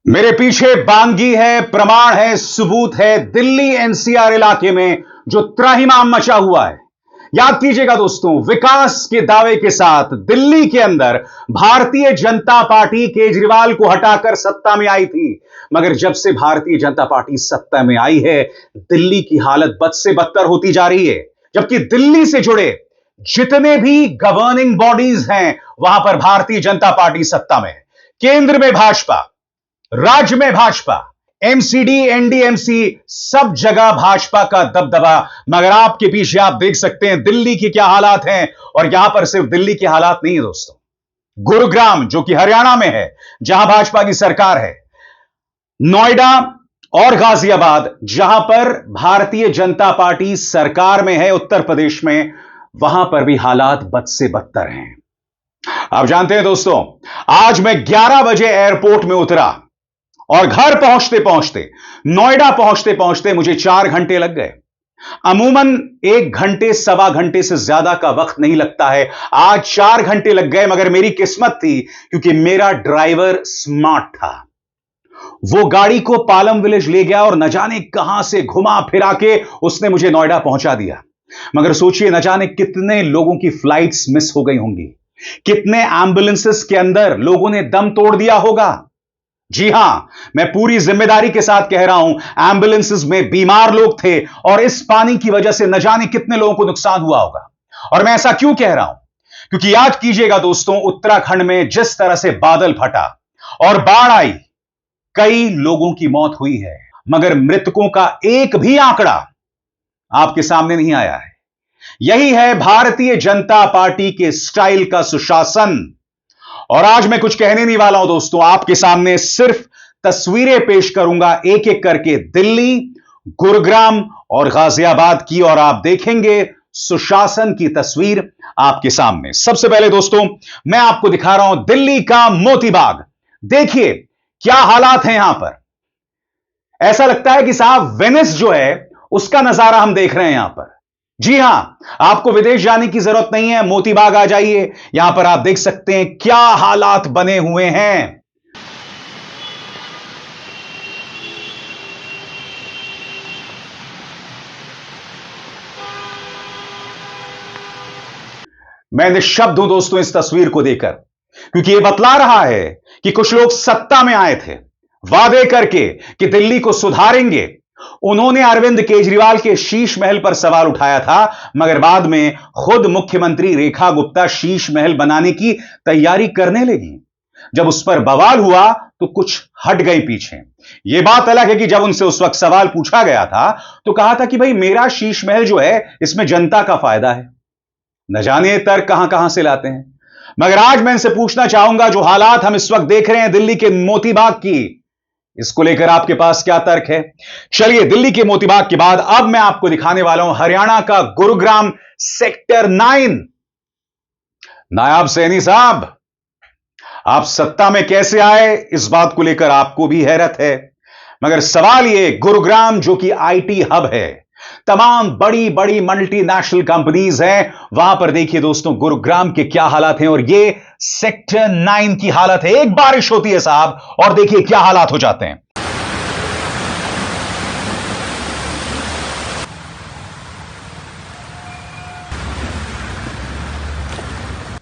मेरे पीछे बांगी है, प्रमाण है, सबूत है। दिल्ली एनसीआर इलाके में जो त्राहिमाम मचा हुआ है। याद कीजिएगा दोस्तों, विकास के दावे के साथ दिल्ली के अंदर भारतीय जनता पार्टी केजरीवाल को हटाकर सत्ता में आई थी। मगर जब से भारतीय जनता पार्टी सत्ता में आई है, दिल्ली की हालत बद से बदतर होती जा रही है। जबकि दिल्ली से जुड़े जितने भी गवर्निंग बॉडीज हैं, वहां पर भारतीय जनता पार्टी सत्ता में है। केंद्र में भाजपा, राज्य में भाजपा, एमसीडी, एनडीएमसी, सब जगह भाजपा का दबदबा। मगर आपके पीछे आप देख सकते हैं दिल्ली की क्या हालात हैं। और यहां पर सिर्फ दिल्ली की हालात नहीं है दोस्तों, गुरुग्राम जो कि हरियाणा में है, जहां भाजपा की सरकार है, नोएडा और गाजियाबाद जहां पर भारतीय जनता पार्टी सरकार में है, उत्तर प्रदेश में, वहां पर भी हालात बद से बदतर हैं। आप जानते हैं दोस्तों, आज मैं 11 बजे एयरपोर्ट में उतरा और घर पहुंचते पहुंचते, नोएडा पहुंचते पहुंचते मुझे 4 घंटे लग गए। अमूमन 1 घंटे सवा घंटे से ज्यादा का वक्त नहीं लगता है, आज 4 घंटे लग गए। मगर मेरी किस्मत थी क्योंकि मेरा ड्राइवर स्मार्ट था। वो गाड़ी को पालम विलेज ले गया और न जाने कहां से घुमा फिरा के उसने मुझे नोएडा पहुंचा दिया। मगर सोचिए, न जाने कितने लोगों की फ्लाइट्स मिस हो गई होंगी, कितने एम्बुलेंसेस के अंदर लोगों ने दम तोड़ दिया होगा। जी हां, मैं पूरी जिम्मेदारी के साथ कह रहा हूं, एम्बुलेंसेस में बीमार लोग थे और इस पानी की वजह से न जाने कितने लोगों को नुकसान हुआ होगा। और मैं ऐसा क्यों कह रहा हूं? क्योंकि याद कीजिएगा दोस्तों, उत्तराखंड में जिस तरह से बादल फटा और बाढ़ आई, कई लोगों की मौत हुई है, मगर मृतकों का एक भी आंकड़ा आपके सामने नहीं आया है। यही है भारतीय जनता पार्टी के स्टाइल का सुशासन। और आज मैं कुछ कहने नहीं वाला हूं दोस्तों, आपके सामने सिर्फ तस्वीरें पेश करूंगा एक एक करके, दिल्ली, गुरुग्राम और गाजियाबाद की, और आप देखेंगे सुशासन की तस्वीर आपके सामने। सबसे पहले दोस्तों, मैं आपको दिखा रहा हूं दिल्ली का मोती बाग। देखिए क्या हालात हैं यहां पर। ऐसा लगता है कि साहब वेनिस जो है उसका नजारा हम देख रहे हैं यहां पर। जी हां, आपको विदेश जाने की जरूरत नहीं है, मोती बाग आ जाइए। यहां पर आप देख सकते हैं क्या हालात बने हुए हैं। मैं निशब्द हूं दोस्तों इस तस्वीर को देखकर, क्योंकि यह बतला रहा है कि कुछ लोग सत्ता में आए थे वादे करके कि दिल्ली को सुधारेंगे। उन्होंने अरविंद केजरीवाल के शीश महल पर सवाल उठाया था, मगर बाद में खुद मुख्यमंत्री रेखा गुप्ता शीश महल बनाने की तैयारी करने लगी। जब उस पर बवाल हुआ तो कुछ हट गई पीछे। यह बात अलग है कि जब उनसे उस वक्त सवाल पूछा गया था तो कहा था कि भाई मेरा शीश महल जो है इसमें जनता का फायदा है। न जाने तर्क कहां कहां से लाते हैं। मगर आज मैं इनसे पूछना चाहूंगा, जो हालात हम इस वक्त देख रहे हैं दिल्ली के मोती बाग की, इसको लेकर आपके पास क्या तर्क है? चलिए, दिल्ली के मोती बाग के बाद अब मैं आपको दिखाने वाला हूं हरियाणा का गुरुग्राम सेक्टर 9। नायाब सैनी साहब, आप सत्ता में कैसे आए, इस बात को लेकर आपको भी हैरत है। मगर सवाल यह, गुरुग्राम जो कि आईटी हब है, तमाम बड़ी बड़ी मल्टीनेशनल कंपनीज हैं, वहां पर देखिए दोस्तों गुरुग्राम के क्या हालात हैं। और ये सेक्टर 9 की हालत है। एक बारिश होती है साहब और देखिए क्या हालात हो जाते हैं।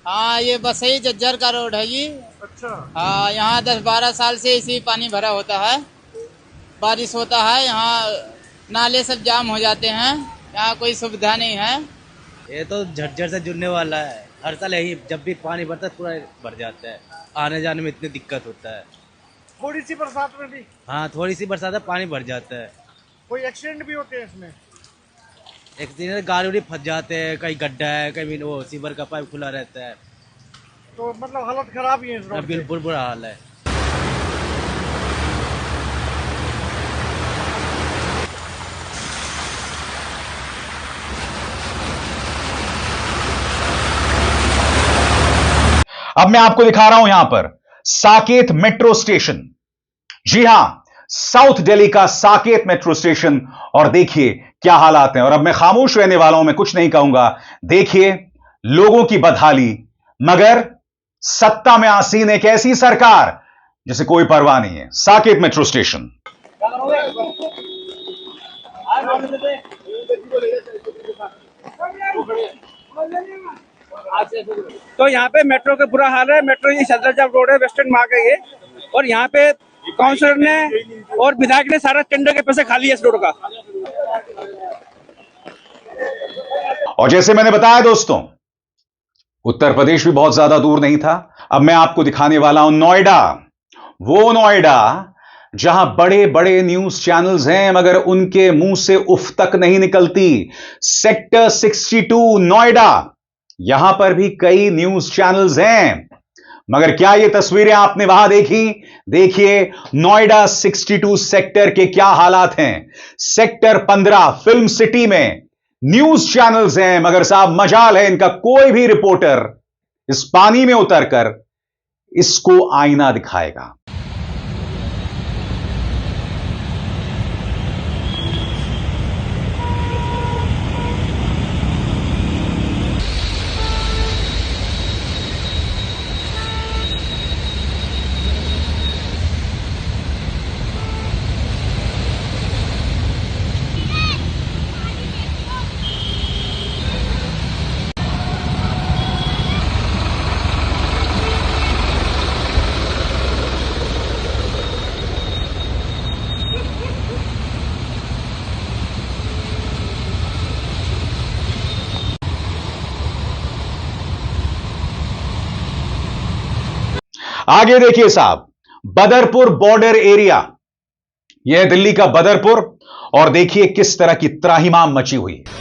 हाँ, ये बसई जज्जर का रोड है जी। अच्छा। हाँ, यहाँ 10-12 साल से इसी पानी भरा होता है। बारिश होता है, यहाँ नाले सब जाम हो जाते हैं, यहाँ कोई सुविधा नहीं है। ये तो झज्जर से जुड़ने वाला है। हर साल यही, जब भी पानी भरता है पूरा भर जाता है, आने जाने में इतनी दिक्कत होता है। थोड़ी सी बरसात में भी? हाँ, थोड़ी सी बरसात है पानी भर जाता है। कोई एक्सीडेंट भी होते हैं इसमें? एक दिन गाड़ी उड़ी फंस जाते हैं, कहीं गड्ढा है, कहीं वो सीवर का पाइप खुला रहता है। तो मतलब हालत खराब ही है इस रोड की। बिल्कुल बुरा हाल है। अब मैं आपको दिखा रहा हूं यहां पर साकेत मेट्रो स्टेशन। जी हां, साउथ दिल्ली का साकेत मेट्रो स्टेशन। और देखिए क्या हालात हैं। और अब मैं खामोश रहने वाला हूं, मैं कुछ नहीं कहूंगा। देखिए लोगों की बदहाली, मगर सत्ता में आसीन एक ऐसी सरकार जैसे कोई परवाह नहीं है। Saket metro station. तो यहाँ पे मेट्रो का बुरा हाल है। मेट्रो ये सदरजंग रोड है, वेस्टर्न मार्ग है ये, और यहाँ पे काउंसलर ने और विधायक ने सारा टेंडर के पैसे खा लिए इस रोड का। और जैसे मैंने बताया दोस्तों, उत्तर प्रदेश भी बहुत ज्यादा दूर नहीं था। अब मैं आपको दिखाने वाला हूं नोएडा, वो नोएडा जहां बड़े बड़े न्यूज चैनल्स हैं मगर उनके मुंह से उफ तक नहीं निकलती। सेक्टर 62 नोएडा, यहां पर भी कई न्यूज चैनल्स हैं, मगर क्या ये तस्वीरें आपने वहां देखी? देखिए नोएडा 62 सेक्टर के क्या हालात हैं। सेक्टर 15 फिल्म सिटी में न्यूज चैनल्स हैं, मगर साहब मजाल है इनका कोई भी रिपोर्टर इस पानी में उतरकर इसको आईना दिखाएगा। आगे देखिए साहब, बदरपुर बॉर्डर एरिया, यह है दिल्ली का बदरपुर, और देखिए किस तरह की त्राहिमाम मची हुई है।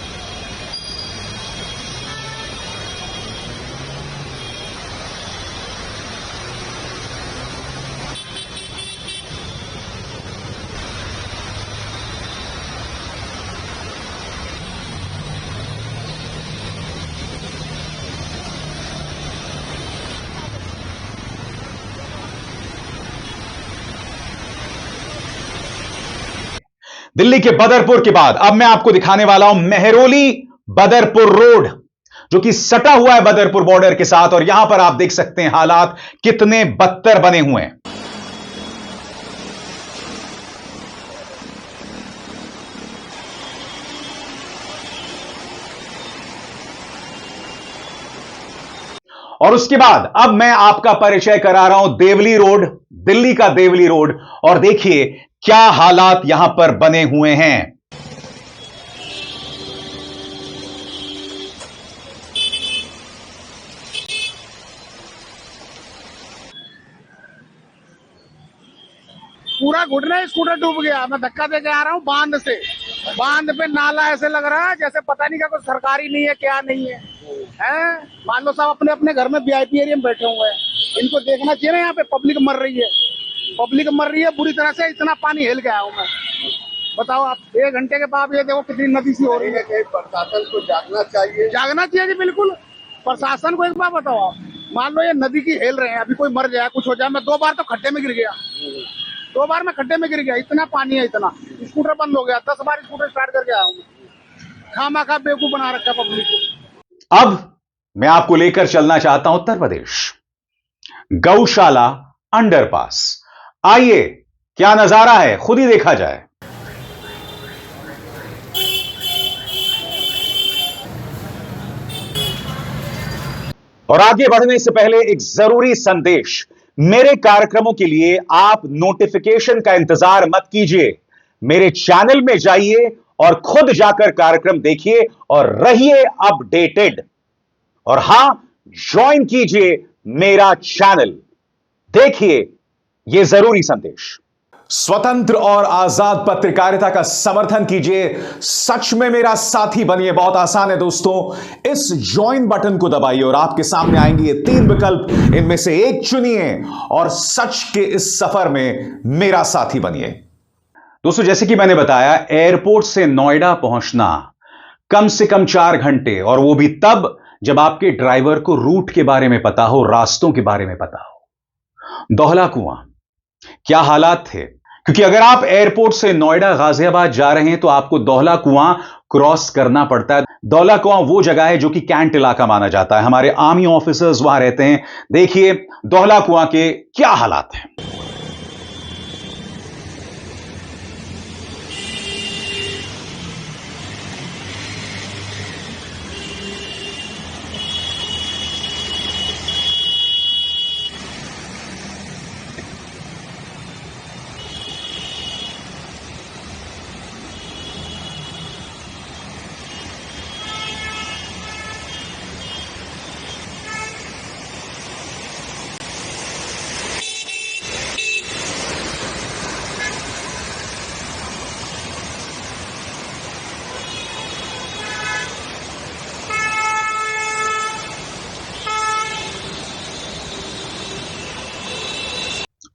दिल्ली के बदरपुर के बाद अब मैं आपको दिखाने वाला हूं मेहरौली बदरपुर रोड, जो कि सटा हुआ है बदरपुर बॉर्डर के साथ, और यहां पर आप देख सकते हैं हालात कितने बदतर बने हुए हैं। और उसके बाद अब मैं आपका परिचय करा रहा हूं देवली रोड, दिल्ली का देवली रोड, और देखिए क्या हालात यहां पर बने हुए हैं। पूरा घुटना स्कूटर डूब गया। मैं धक्का दे के आ रहा हूँ बांध से। बांध पे नाला ऐसे लग रहा है जैसे पता नहीं क्या कुछ सरकारी नहीं है, क्या नहीं है। हैं? मान लो साहब अपने अपने घर में वीआईपी एरिया में बैठे हुए हैं, इनको देखना चाहिए ना। यहाँ पे पब्लिक मर रही है, पब्लिक मर रही है बुरी तरह से। इतना पानी हिल गया हूँ मैं, बताओ आप। 1 घंटे के बाद ये देखो कितनी नदी सी हो रही है। प्रशासन को जागना चाहिए, जागना चाहिए जी, बिल्कुल। प्रशासन को एक बार बताओ आप, मान लो ये नदी की हेल रहे हैं, अभी कोई मर जाए कुछ हो जाए। मैं 2 बार तो खड्डे में गिर गया, 2 बार मैं खड्डे में गिर गया। इतना पानी है, इतना। स्कूटर बंद हो गया, 10 बार स्कूटर स्टार्ट करके आया हूँ। खामा खा बेवकूफ बना रखा पब्लिक को। अब मैं आपको लेकर चलना चाहता हूं उत्तर प्रदेश, गौशाला अंडरपास। आइए क्या नजारा है खुद ही देखा जाए। और आगे बढ़ने से पहले एक जरूरी संदेश, मेरे कार्यक्रमों के लिए आप नोटिफिकेशन का इंतजार मत कीजिए। मेरे चैनल में जाइए और खुद जाकर कार्यक्रम देखिए और रहिए अपडेटेड। और हां, ज्वाइन कीजिए मेरा चैनल। देखिए यह जरूरी संदेश। स्वतंत्र और आजाद पत्रकारिता का समर्थन कीजिए, सच में मेरा साथी बनिए। बहुत आसान है दोस्तों, इस ज्वाइन बटन को दबाइए और आपके सामने आएंगे ये 3 विकल्प, इनमें से एक चुनिए और सच के इस सफर में मेरा साथी बनिए। दोस्तों जैसे कि मैंने बताया, एयरपोर्ट से नोएडा पहुंचना कम से कम 4 घंटे, और वो भी तब जब आपके ड्राइवर को रूट के बारे में पता हो, रास्तों के बारे में पता हो। दोहला कुआं क्या हालात थे, क्योंकि अगर आप एयरपोर्ट से नोएडा गाजियाबाद जा रहे हैं तो आपको दोहला कुआं क्रॉस करना पड़ता है। दोहला कुआं वो जगह है जो कि कैंट इलाका माना जाता है, हमारे आर्मी ऑफिसर्स वहां रहते हैं। देखिए दोहला कुआं के क्या हालात हैं।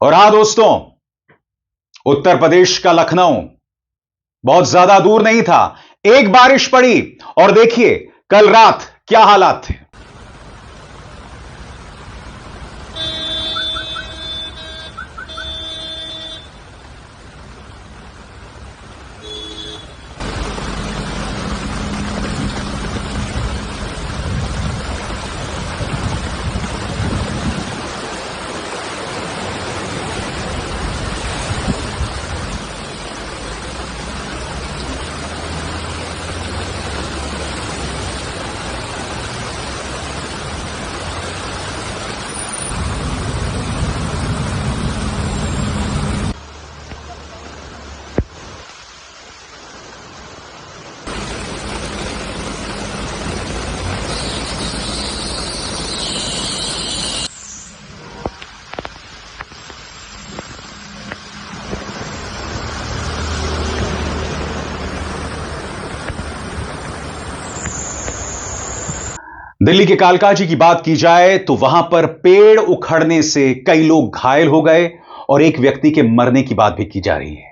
और हां दोस्तों, उत्तर प्रदेश का लखनऊ बहुत ज्यादा दूर नहीं था। एक बारिश पड़ी और देखिए कल रात क्या हालात थे। दिल्ली के कालकाजी की बात की जाए तो वहां पर पेड़ उखड़ने से कई लोग घायल हो गए और एक व्यक्ति के मरने की बात भी की जा रही है।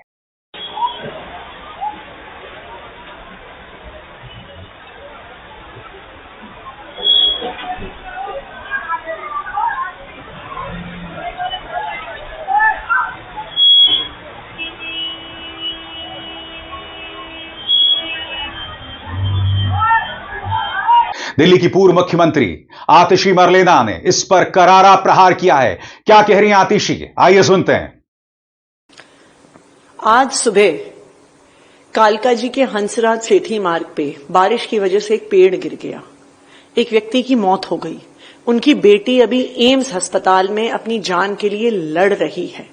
दिल्ली की पूर्व मुख्यमंत्री आतिशी मरलेना ने इस पर करारा प्रहार किया है। क्या कह रही हैं आतिशी, आइए सुनते हैं। आज सुबह कालकाजी के हंसराज सेठी मार्ग पे बारिश की वजह से एक पेड़ गिर गया, एक व्यक्ति की मौत हो गई। उनकी बेटी अभी एम्स अस्पताल में अपनी जान के लिए लड़ रही है।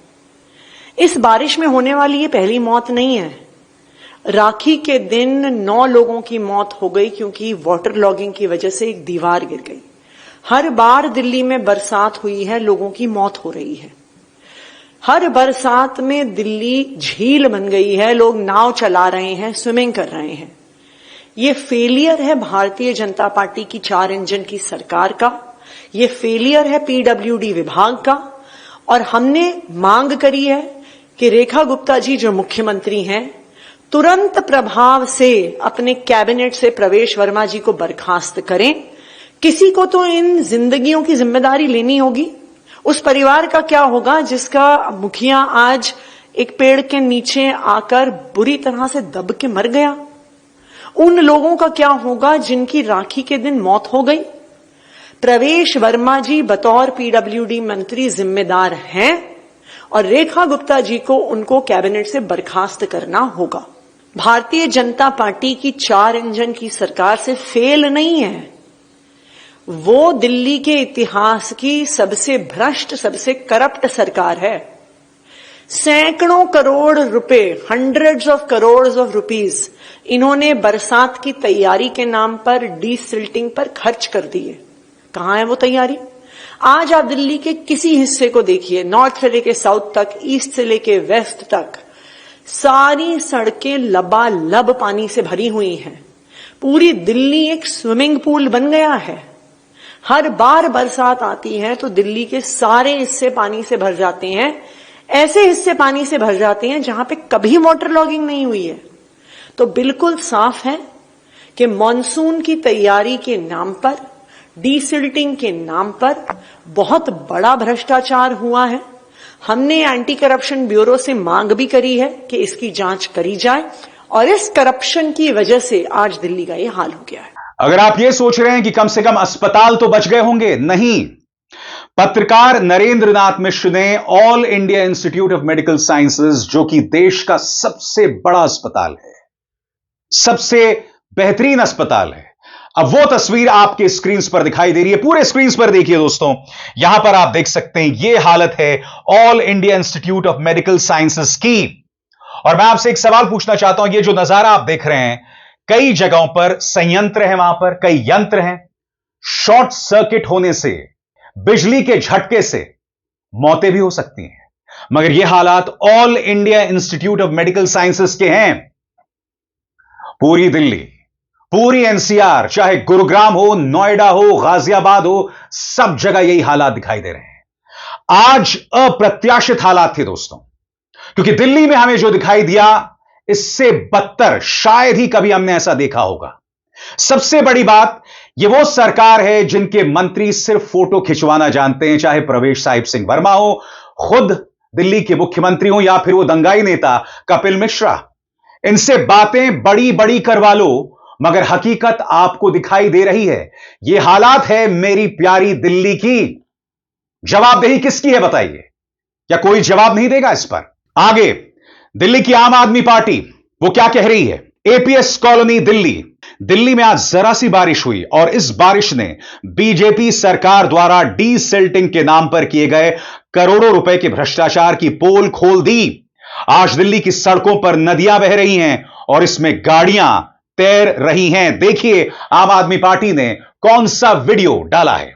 इस बारिश में होने वाली ये पहली मौत नहीं है। राखी के दिन 9 लोगों की मौत हो गई क्योंकि वाटर लॉगिंग की वजह से एक दीवार गिर गई। हर बार दिल्ली में बरसात हुई है, लोगों की मौत हो रही है। हर बरसात में दिल्ली झील बन गई है, लोग नाव चला रहे हैं, स्विमिंग कर रहे हैं। ये फेलियर है भारतीय जनता पार्टी की 4 इंजन की सरकार का, ये फेलियर है पीडब्ल्यूडी विभाग का। और हमने मांग करी है कि रेखा गुप्ता जी जो मुख्यमंत्री हैं, तुरंत प्रभाव से अपने कैबिनेट से प्रवेश वर्मा जी को बर्खास्त करें। किसी को तो इन जिंदगियों की जिम्मेदारी लेनी होगी। उस परिवार का क्या होगा जिसका मुखिया आज एक पेड़ के नीचे आकर बुरी तरह से दब के मर गया? उन लोगों का क्या होगा जिनकी राखी के दिन मौत हो गई? प्रवेश वर्मा जी बतौर पीडब्ल्यूडी मंत्री जिम्मेदार हैं और रेखा गुप्ता जी को उनको कैबिनेट से बर्खास्त करना होगा। भारतीय जनता पार्टी की 4 इंजन की सरकार से फेल नहीं है, वो दिल्ली के इतिहास की सबसे भ्रष्ट, सबसे करप्ट सरकार है। सैकड़ों करोड़ रुपए, hundreds of crore of rupees इन्होंने बरसात की तैयारी के नाम पर डीसिल्टिंग पर खर्च कर दिए। कहां है वो तैयारी? आज आप दिल्ली के किसी हिस्से को देखिए, नॉर्थ से लेके साउथ तक, ईस्ट से लेके वेस्ट तक, सारी सड़कें लबालब पानी से भरी हुई हैं। पूरी दिल्ली एक स्विमिंग पूल बन गया है। हर बार बरसात आती है तो दिल्ली के सारे हिस्से पानी से भर जाते हैं। ऐसे हिस्से पानी से भर जाते हैं जहां पे कभी वाटर लॉगिंग नहीं हुई है। तो बिल्कुल साफ है कि मॉनसून की तैयारी के नाम पर, डीसिल्टिंग के नाम पर बहुत बड़ा भ्रष्टाचार हुआ है। हमने एंटी करप्शन ब्यूरो से मांग भी करी है कि इसकी जांच करी जाए और इस करप्शन की वजह से आज दिल्ली का ये हाल हो गया है। अगर आप ये सोच रहे हैं कि कम से कम अस्पताल तो बच गए होंगे, नहीं। पत्रकार नरेंद्र नाथ मिश्र ने all India institute of medical sciences, जो कि देश का सबसे बड़ा अस्पताल है, सबसे बेहतरीन अस्पताल है, अब वो तस्वीर आपके स्क्रीन पर दिखाई दे रही है। पूरे स्क्रीन पर देखिए दोस्तों, यहां पर आप देख सकते हैं ये हालत है all India institute of medical sciences की। और मैं आपसे एक सवाल पूछना चाहता हूं, ये जो नजारा आप देख रहे हैं, कई जगहों पर संयंत्र है, वहां पर कई यंत्र हैं। शॉर्ट सर्किट होने से, बिजली के झटके से मौतें भी हो सकती हैं, मगर ये हालात all India institute of medical sciences के हैं। पूरी दिल्ली, पूरी एनसीआर, चाहे गुरुग्राम हो, नोएडा हो, गाजियाबाद हो, सब जगह यही हालात दिखाई दे रहे हैं। आज अप्रत्याशित हालात थे दोस्तों, क्योंकि दिल्ली में हमें जो दिखाई दिया इससे बदतर शायद ही कभी हमने ऐसा देखा होगा। सबसे बड़ी बात, यह वो सरकार है जिनके मंत्री सिर्फ फोटो खिंचवाना जानते हैं, चाहे प्रवेश साहिब सिंह वर्मा हो, खुद दिल्ली के मुख्यमंत्री हो, या फिर वो दंगाई नेता कपिल मिश्रा। इनसे बातें बड़ी बड़ी करवा लो, मगर हकीकत आपको दिखाई दे रही है। यह हालात है मेरी प्यारी दिल्ली की। जवाबदेही किसकी है बताइए? क्या कोई जवाब नहीं देगा इस पर? आगे दिल्ली की आम आदमी पार्टी वो क्या कह रही है? एपीएस कॉलोनी दिल्ली में आज जरा सी बारिश हुई और इस बारिश ने बीजेपी सरकार द्वारा डीसिल्टिंग के नाम पर किए गए करोड़ों रुपए के भ्रष्टाचार की पोल खोल दी। आज दिल्ली की सड़कों पर नदियां बह रही हैं और इसमें गाड़ियां तैर रही हैं। देखिए आम आदमी पार्टी ने कौन सा वीडियो डाला है।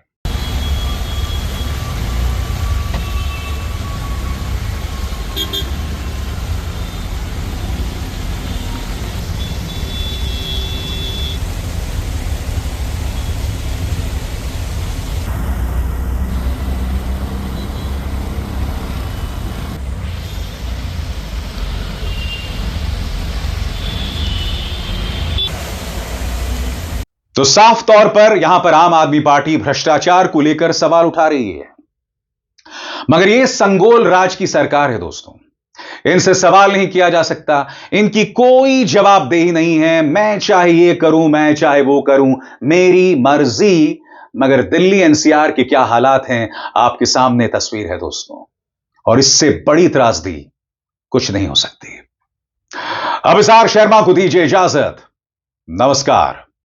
तो साफ तौर पर यहां पर आम आदमी पार्टी भ्रष्टाचार को लेकर सवाल उठा रही है, मगर यह संगोल राज की सरकार है दोस्तों। इनसे सवाल नहीं किया जा सकता, इनकी कोई जवाबदेही नहीं है। मैं चाहे ये करूं, मैं चाहे वो करूं, मेरी मर्जी। मगर दिल्ली एनसीआर के क्या हालात हैं आपके सामने तस्वीर है दोस्तों, और इससे बड़ी त्रासदी कुछ नहीं हो सकती। अभिसार शर्मा को दीजिए इजाजत। नमस्कार।